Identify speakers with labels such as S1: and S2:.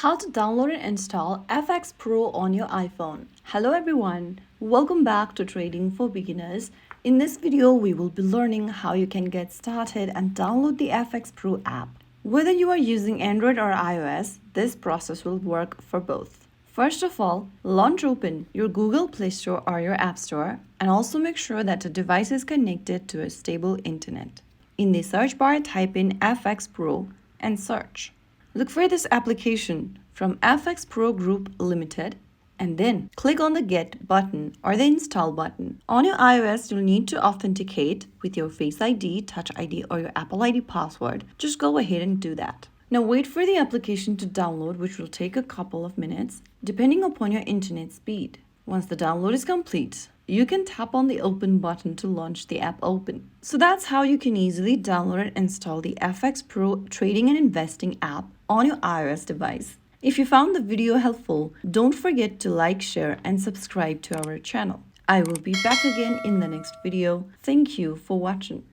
S1: How to download and install FxPro on your iPhone. Hello everyone, welcome back to Trading for Beginners. In this video, we will be learning how you can get started and download the FxPro app. Whether you are using Android or iOS, this process will work for both. First of all, launch open your Google Play Store or your App Store and also make sure that the device is connected to a stable internet. In the search bar, type in FxPro and search. Look for this application from FxPro Group Limited and then click on the Get button or the Install button. On your iOS, you'll need to authenticate with your Face ID, Touch ID or your Apple ID password. Just go ahead and do that. Now wait for the application to download, which will take a couple of minutes depending upon your internet speed. Once the download is complete, you can tap on the Open button to launch the app open. So that's how you can easily download and install the FxPro Trading and Investing app on your iOS device. If you found the video helpful, don't forget to like, share, and subscribe to our channel. I will be back again in the next video. Thank you for watching.